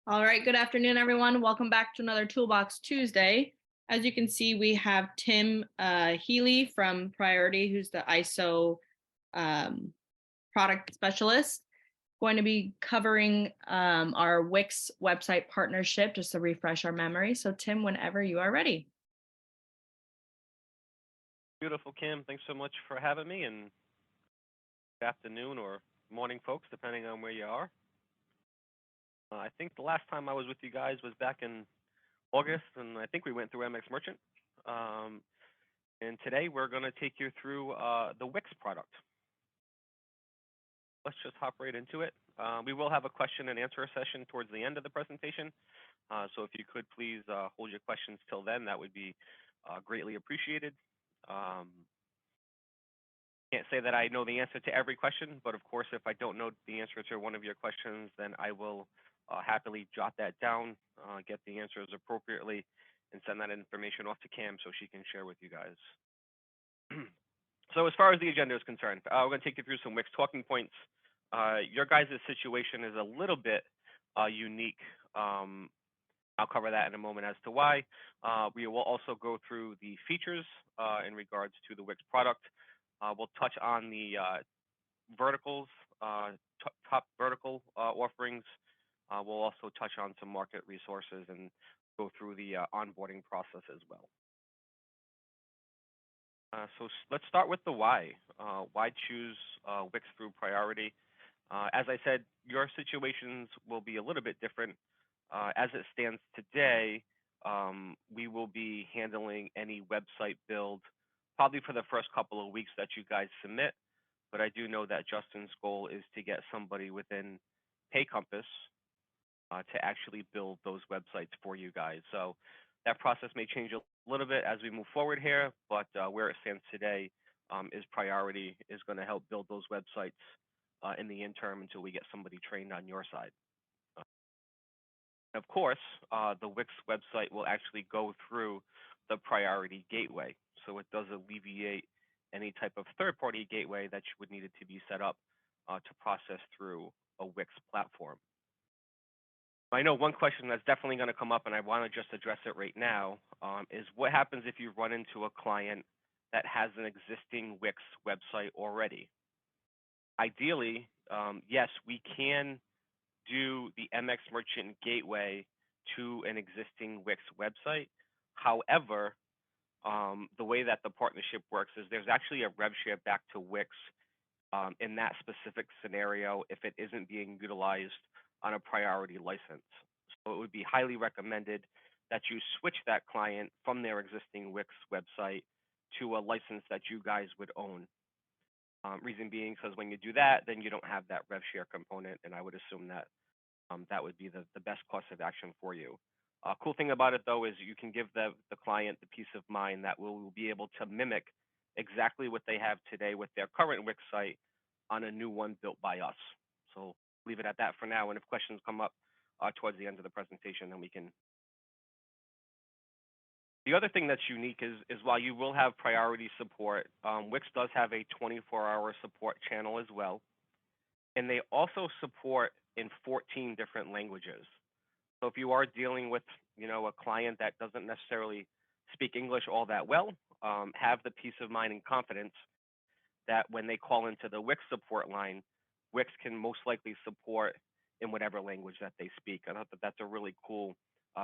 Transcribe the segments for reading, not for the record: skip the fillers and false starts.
All right, good afternoon, everyone. Welcome back to another Toolbox Tuesday. As you can see, we have Tim Healy from Priority, who's the ISO um, product specialist, going to be covering our Wix website partnership, just to refresh our memory. So, Tim, whenever you are ready. Beautiful, Kim. Thanks so much for having me, and good afternoon or morning, folks, depending on where you are. I think the last time I was with you guys was back in August, and I think we went through MX Merchant. Um, and today we're going to take you through the Wix product. Let's just hop right into it. We will have a question and answer session towards the end of the presentation. So if you could please hold your questions till then, that would be greatly appreciated. Can't say that I know the answer to every question, but of course, if I don't know the answer to one of your questions, then I will happily jot that down, get the answers appropriately, and send that information off to Cam so she can share with you guys. So as far as the agenda is concerned, we're going to take you through some Wix talking points. Your guys' situation is a little bit unique. I'll cover that in a moment as to why. We will also go through the features in regards to the Wix product. We'll touch on the verticals, top vertical offerings. We'll also touch on some market resources and go through the onboarding process as well. So let's start with the why. Why choose Wix through Priority? As I said, your situations will be a little bit different. As it stands today, we will be handling any website build probably for the first couple of weeks that you guys submit. But I do know that Justin's goal is to get somebody within PayCompass to actually build those websites for you guys. So that process may change a little bit as we move forward here, but where it stands today is Priority is going to help build those websites in the interim until we get somebody trained on your side. Of course, the Wix website will actually go through the Priority gateway, so it does alleviate any type of third-party gateway that would need it to be set up to process through a Wix platform. I know one question that's definitely going to come up, and I want to just address it right now, is what happens if you run into a client that has an existing Wix website already? Ideally, yes, we can do the MX Merchant gateway to an existing Wix website. However, the way that the partnership works is there's actually a rev share back to Wix in that specific scenario if it isn't being utilized on a priority license. So it would be highly recommended that you switch that client from their existing Wix website to a license that you guys would own. Reason being, because when you do that, then you don't have that rev share component, and I would assume that that would be the best course of action for you. Cool thing about it, though, is you can give the client the peace of mind that we'll be able to mimic exactly what they have today with their current Wix site on a new one built by us. So leave it at that for now, and if questions come up towards the end of the presentation, then we can. The other thing that's unique is while you will have priority support, Wix does have a 24-hour support channel as well, and they also support in 14 different languages. So if you are dealing with, a client that doesn't necessarily speak English all that well, have the peace of mind and confidence that when they call into the Wix support line, Wix can most likely support in whatever language that they speak. I thought that that's a really cool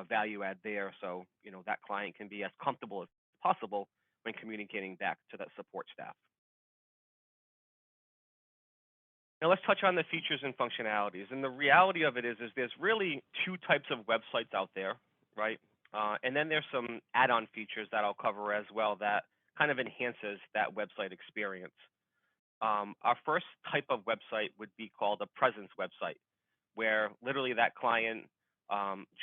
value add there. So, that client can be as comfortable as possible when communicating back to that support staff. Now let's touch on the features and functionalities. And the reality of it is there's really two types of websites out there, right? And then there's some add-on features that I'll cover as well that kind of enhances that website experience. Our first type of website would be called a presence website, where literally that client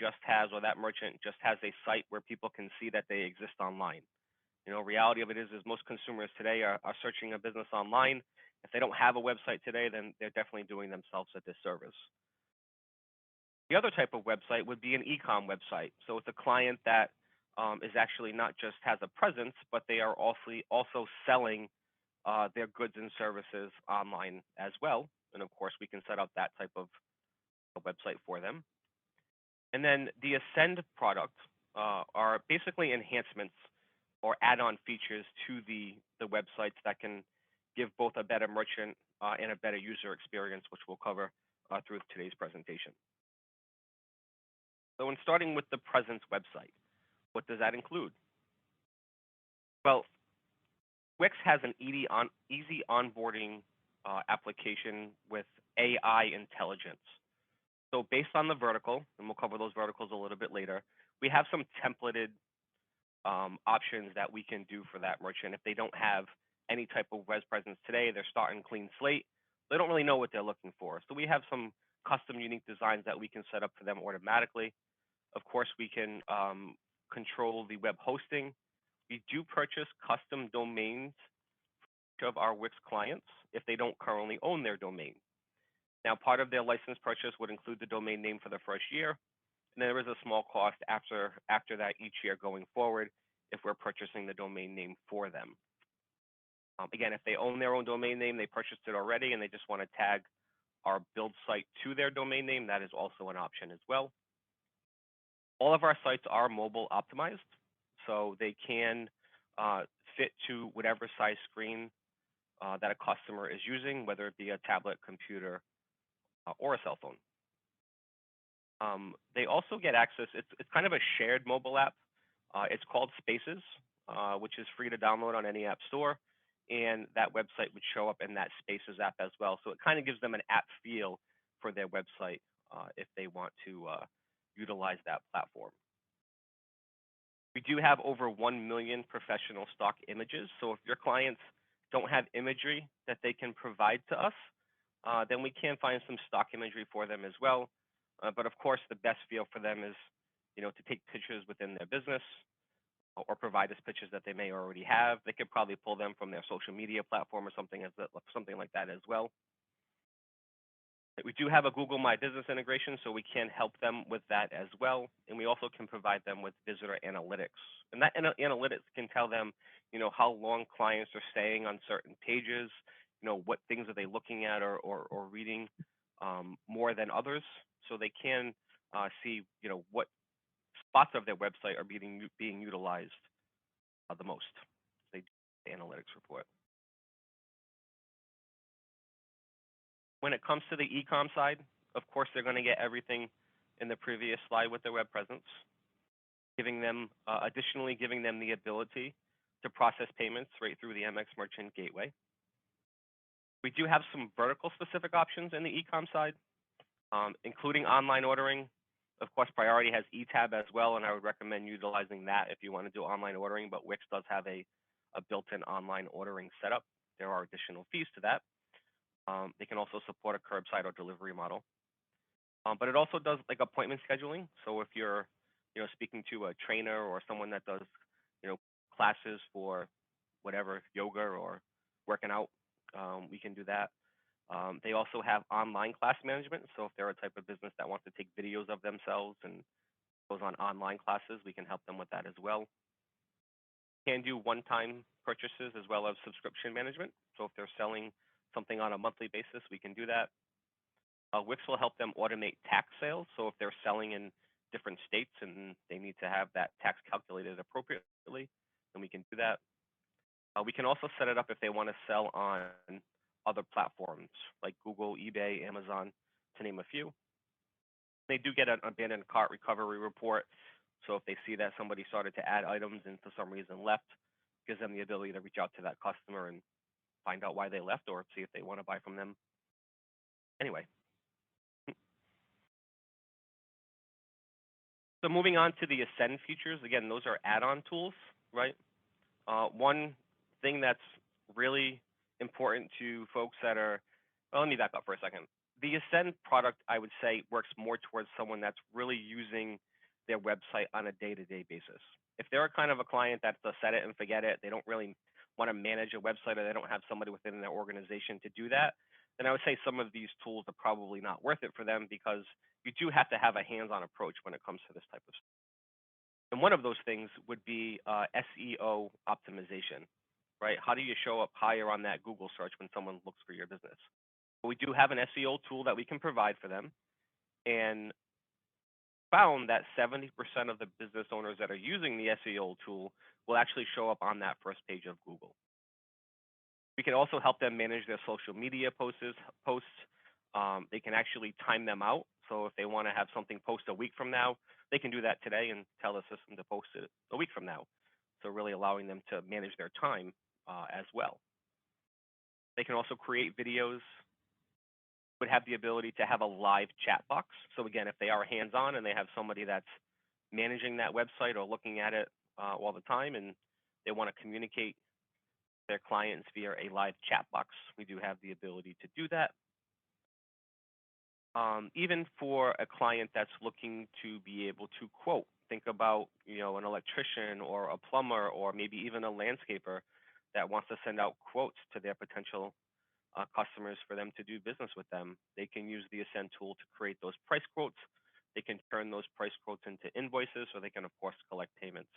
just has, or that merchant just has a site where people can see that they exist online. Reality of it is most consumers today are searching a business online. If they don't have a website today, then they're definitely doing themselves a disservice. The other type of website would be an e-com website. So it's a client that is actually not just has a presence, but they are also selling their goods and services online as well. And of course, we can set up that type of a website for them. And then the Ascend product are basically enhancements or add-on features to the websites that can give both a better merchant and a better user experience, which we'll cover through today's presentation. So in starting with the Presence website, what does that include? Well, Wix has an easy onboarding application with AI intelligence. So based on the vertical, and we'll cover those verticals a little bit later, we have some templated options that we can do for that merchant. If they don't have any type of web presence today, they're starting clean slate, they don't really know what they're looking for. So we have some custom unique designs that we can set up for them automatically. Of course, we can control the web hosting. We do purchase custom domains of our Wix clients if they don't currently own their domain. Now, part of their license purchase would include the domain name for the first year, and there is a small cost after that each year going forward if we're purchasing the domain name for them. Again, if they own their own domain name, they purchased it already, and they just want to tag our build site to their domain name, that is also an option as well. All of our sites are mobile optimized, so they can fit to whatever size screen that a customer is using, whether it be a tablet, computer, or a cell phone. They also get access, it's kind of a shared mobile app. It's called Spaces, which is free to download on any app store. And that website would show up in that Spaces app as well. So it kind of gives them an app feel for their website if they want to utilize that platform. We do have over 1 million professional stock images. So if your clients don't have imagery that they can provide to us, then we can find some stock imagery for them as well. But of course, the best feel for them is, to take pictures within their business or provide us pictures that they may already have. They could probably pull them from their social media platform or something like that as well. We do have a Google My Business integration, so we can help them with that as well. And we also can provide them with visitor analytics. And that analytics can tell them, how long clients are staying on certain pages, what things are they looking at or reading more than others. So they can see, what spots of their website are being utilized the most. They do the analytics report. When it comes to the e-com side, of course, they're going to get everything in the previous slide with their web presence, additionally giving them the ability to process payments right through the MX Merchant Gateway. We do have some vertical specific options in the e-com side, including online ordering. Of course, Priority has eTab as well, and I would recommend utilizing that if you want to do online ordering, but Wix does have a built-in online ordering setup. There are additional fees to that. They can also support a curbside or delivery model. But it also does like appointment scheduling. So if you're, speaking to a trainer or someone that does, classes for whatever, yoga or working out, we can do that. They also have online class management. So if they're a type of business that wants to take videos of themselves and goes on online classes, we can help them with that as well. Can do one-time purchases as well as subscription management. So if they're selling something on a monthly basis, we can do that. Wix will help them automate tax sales. So if they're selling in different states and they need to have that tax calculated appropriately, then we can do that. We can also set it up if they want to sell on other platforms like Google, eBay, Amazon, to name a few. They do get an abandoned cart recovery report. So if they see that somebody started to add items and for some reason left, gives them the ability to reach out to that customer and find out why they left or see if they want to buy from them. Anyway. So moving on to the Ascend features, again, those are add-on tools, right? One thing that's really important to folks that are, well, let me back up for a second. The Ascend product, I would say, works more towards someone that's really using their website on a day-to-day basis. If they're kind of a client that's a set it and forget it, they don't really want to manage a website or they don't have somebody within their organization to do that, then I would say some of these tools are probably not worth it for them because you do have to have a hands-on approach when it comes to this type of stuff. And one of those things would be SEO optimization, right? How do you show up higher on that Google search when someone looks for your business? We do have an SEO tool that we can provide for them. And found that 70% of the business owners that are using the SEO tool will actually show up on that first page of Google. We can also help them manage their social media posts. They can actually time them out. So if they want to have something post a week from now, they can do that today and tell the system to post it a week from now. So really allowing them to manage their time as well. They can also create videos, would have the ability to have a live chat box. So again, if they are hands-on and they have somebody that's managing that website or looking at it all the time and they want to communicate their clients via a live chat box, we do have the ability to do that. Even for a client that's looking to be able to quote, think about an electrician or a plumber or maybe even a landscaper that wants to send out quotes to their potential customers for them to do business with them. They can use the Ascend tool to create those price quotes. They can turn those price quotes into invoices, or they can, of course, collect payments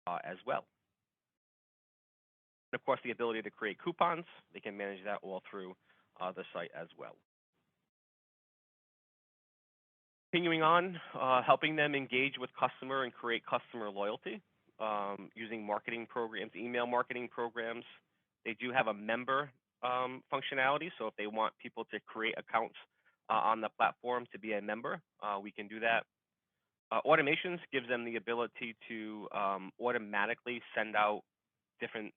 as well. And of course, the ability to create coupons, they can manage that all through the site as well. Continuing on, helping them engage with customer and create customer loyalty using marketing programs, email marketing programs. They do have a member functionality, so if they want people to create accounts on the platform to be a member, we can do that. Automations gives them the ability to automatically send out different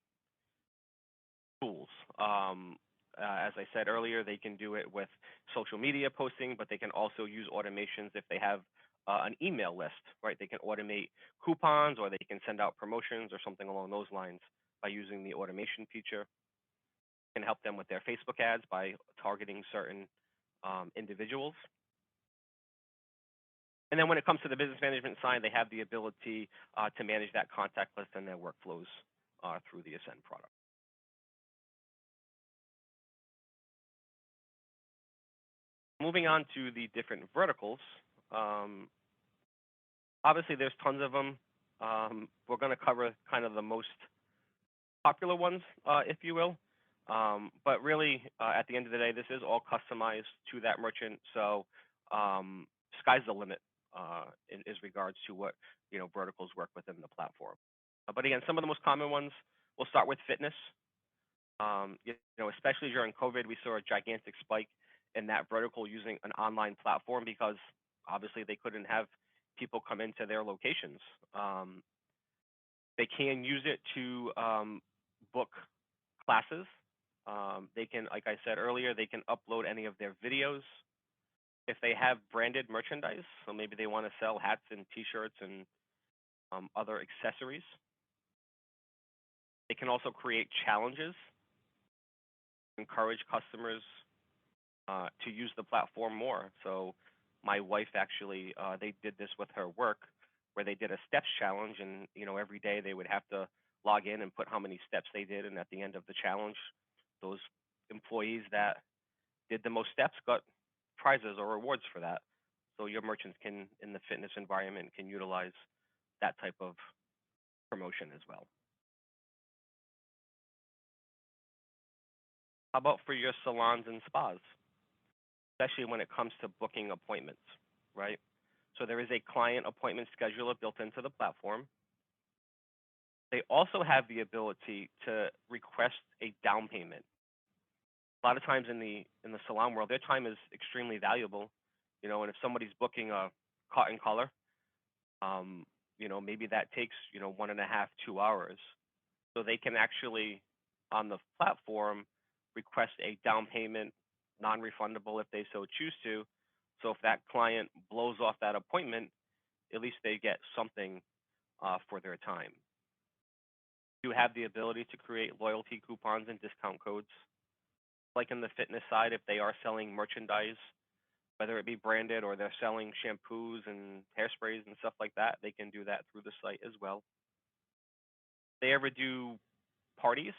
tools. As I said earlier, they can do it with social media posting, but they can also use automations if they have an email list, right? They can automate coupons or they can send out promotions or something along those lines by using the automation feature. Can help them with their Facebook ads by targeting certain individuals. And then when it comes to the business management side, they have the ability to manage that contact list and their workflows through the Ascend product. Moving on to the different verticals, obviously there's tons of them. We're going to cover kind of the most popular ones, if you will. But really, at the end of the day, this is all customized to that merchant. So sky's the limit in regards to what verticals work within the platform. But again, some of the most common ones, we'll start with fitness. Especially during COVID, we saw a gigantic spike in that vertical using an online platform because obviously they couldn't have people come into their locations. They can use it to book classes. They can, like I said earlier, they can upload any of their videos. If they have branded merchandise, so maybe they want to sell hats and t-shirts and other accessories. They can also create challenges, encourage customers to use the platform more. So my wife actually, they did this with her work where they did a steps challenge, and every day they would have to log in and put how many steps they did, and at the end of the challenge, those employees that did the most steps got prizes or rewards for that. So your merchants can, in the fitness environment, can utilize that type of promotion as well. How about for your salons and spas, especially when it comes to booking appointments, right? So there is a client appointment scheduler built into the platform. They also have the ability to request a down payment. A lot of times in the salon world, their time is extremely valuable, and if somebody's booking a cut and color, maybe that takes 1.5, 2 hours. So they can actually, on the platform, request a down payment, non-refundable if they so choose to. So if that client blows off that appointment, at least they get something for their time. You have the ability to create loyalty coupons and discount codes. Like in the fitness side, if they are selling merchandise, whether it be branded or they're selling shampoos and hairsprays and stuff like that, they can do that through the site as well. If they ever do parties,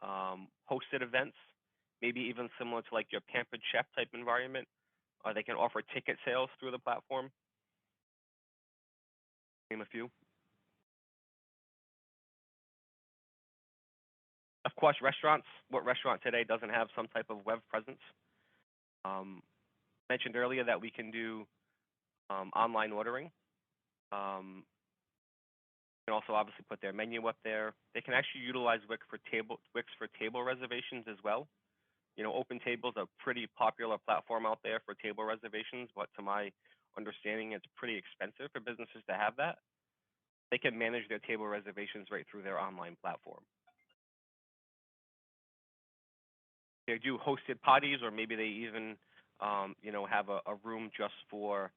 hosted events, maybe even similar to like your Pampered Chef type environment, they can offer ticket sales through the platform. Name a few. Of course, restaurants. What restaurant today doesn't have some type of web presence? Mentioned earlier that we can do online ordering. Um, you can also obviously put their menu up there. They can actually utilize Wix for table reservations as well. Open Table is a pretty popular platform out there for table reservations, but to my understanding, it's pretty expensive for businesses to have that. They can manage their table reservations right through their online platform. They do hosted parties, or maybe they even, have a room just for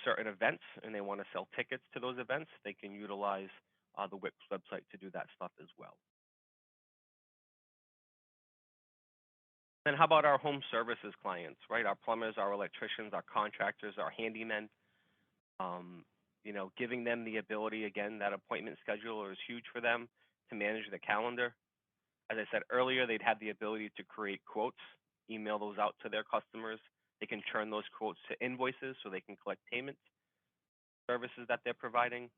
certain events, and they want to sell tickets to those events. They can utilize the Wix website to do that stuff as well. Then how about our home services clients, right? Our plumbers, our electricians, our contractors, our handymen. Giving them the ability, again, that appointment scheduler is huge for them to manage the calendar. As I said earlier, they'd have the ability to create quotes, email those out to their customers. They can turn those quotes to invoices so they can collect payments, services that they're providing,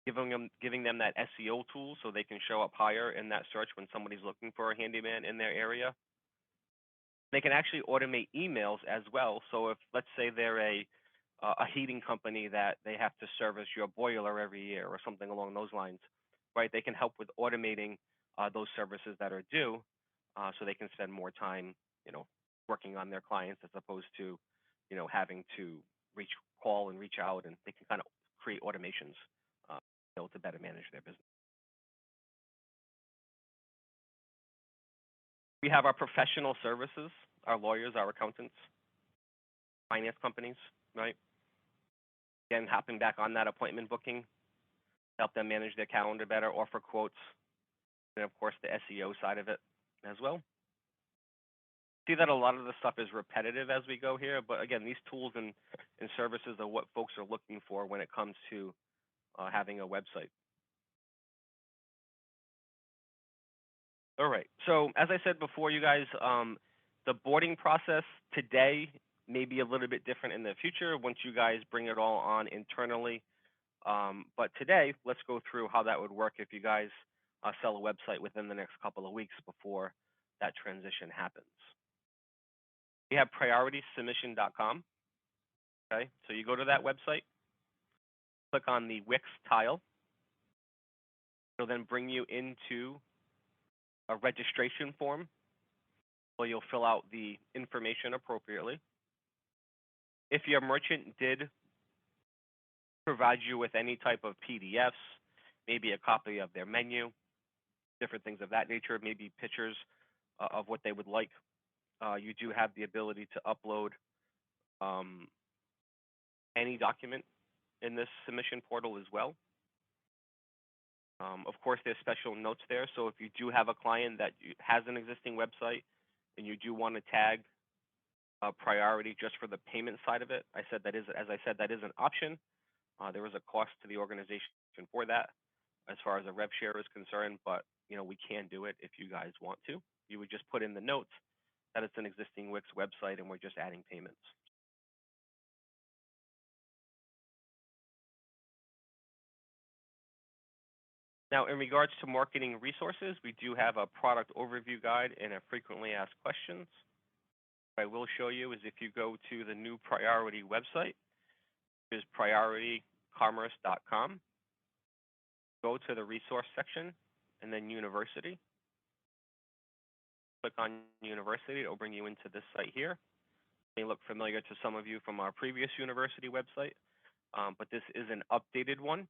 giving them that SEO tool so they can show up higher in that search when somebody's looking for a handyman in their area. They can actually automate emails as well. So if, let's say, they're a heating company that they have to service your boiler every year or something along those lines, right? They can help with automating those services that are due, so they can spend more time, working on their clients as opposed to, having to call and reach out, and they can kind of create automations, uh, to better manage their business. We have our professional services, our lawyers, our accountants, finance companies, right? Again, hopping back on that appointment booking, help them manage their calendar better, offer quotes, and of course the SEO side of it as well. See that a lot of the stuff is repetitive as we go here, but again, these tools and services are what folks are looking for when it comes to having a website. All right, so as I said before, you guys, the boarding process today may be a little bit different in the future once you guys bring it all on internally. But today, let's go through how that would work if you guys sell a website within the next couple of weeks before that transition happens. We have prioritysubmission.com. Okay, so you go to that website, click on the Wix tile. It'll then bring you into a registration form where you'll fill out the information appropriately. If your merchant did provide you with any type of PDFs, maybe a copy of their menu, different things of that nature, maybe pictures of what they would like, you do have the ability to upload any document in this submission portal as well. Of course, there's special notes there. So if you do have a client that has an existing website and you do want to tag a priority just for the payment side of it, as I said, that is an option. There is a cost to the organization for that as far as a rev share is concerned, but we can do it if you guys want to. You would just put in the notes that it's an existing Wix website and we're just adding payments. Now, in regards to marketing resources, we do have a product overview guide and a frequently asked questions. What I will show you is if you go to the new Priority website, which is prioritycommerce.com, go to the resource section and then university. Click on university, it'll bring you into this site here. It may look familiar to some of you from our previous university website, but this is an updated one.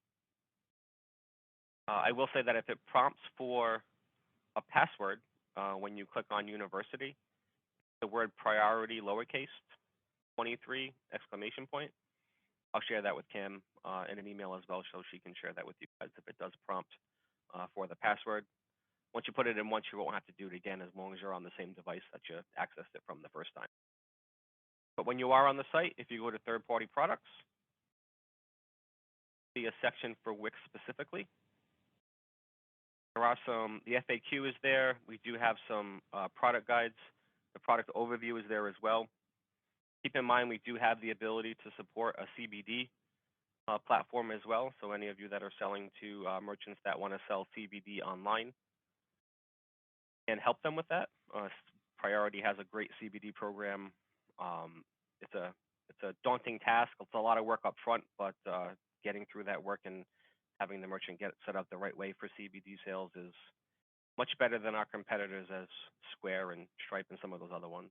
I will say that if it prompts for a password when you click on university, the word priority lowercase 23 exclamation point. I'll share that with Kim in an email as well, so she can share that with you guys if it does prompt for the password. Once you put it in once, you won't have to do it again as long as you're on the same device that you accessed it from the first time. But when you are on the site, if you go to third-party products, see a section for Wix specifically. There are the FAQ is there. We do have some product guides. The product overview is there as well. Keep in mind, we do have the ability to support a CBD platform as well. So any of you that are selling to merchants that want to sell CBD online and help them with that, Priority has a great CBD program. It's a a daunting task. It's a lot of work up front, but getting through that work and having the merchant get it set up the right way for CBD sales is much better than our competitors as Square and Stripe and some of those other ones.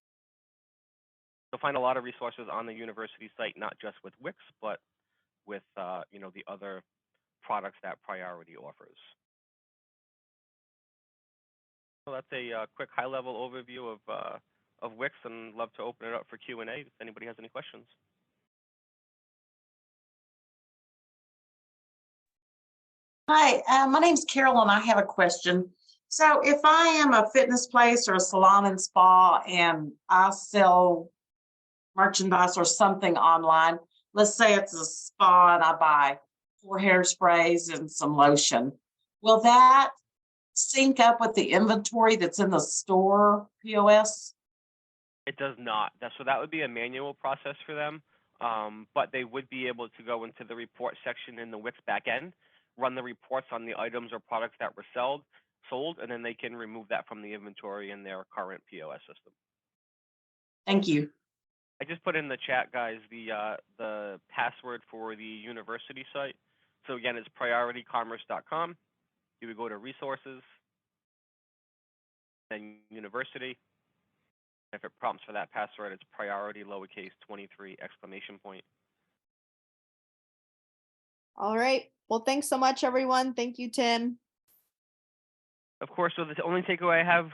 You'll find a lot of resources on the university site, not just with Wix, but with the other products that Priority offers. So that's a quick high-level overview of Wix, and love to open it up for Q&A if anybody has any questions. Hi, my name's Carol, and I have a question. So, if I am a fitness place or a salon and spa, and I sell merchandise or something online, let's say it's a spa and I buy 4 hairsprays and some lotion, will that sync up with the inventory that's in the store POS? It does not. So that would be a manual process for them, but they would be able to go into the report section in the Wix backend, run the reports on the items or products that were sold, and then they can remove that from the inventory in their current POS system. Thank you. I just put in the chat, guys, the password for the university site. So again, it's prioritycommerce.com. You would go to resources, then university. If it prompts for that password, it's priority lowercase 23 exclamation point. All right. Well, thanks so much, everyone. Thank you, Tim. Of course, so the only takeaway I have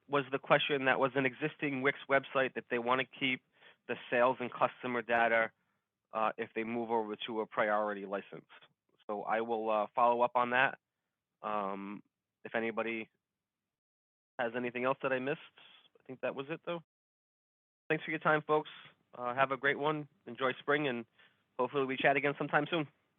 was the question that was an existing Wix website that they want to keep the sales and customer data if they move over to a priority license. So I will follow up on that. If anybody has anything else that I missed, I think that was it, though. Thanks for your time, folks. Have a great one. Enjoy spring, and hopefully we chat again sometime soon.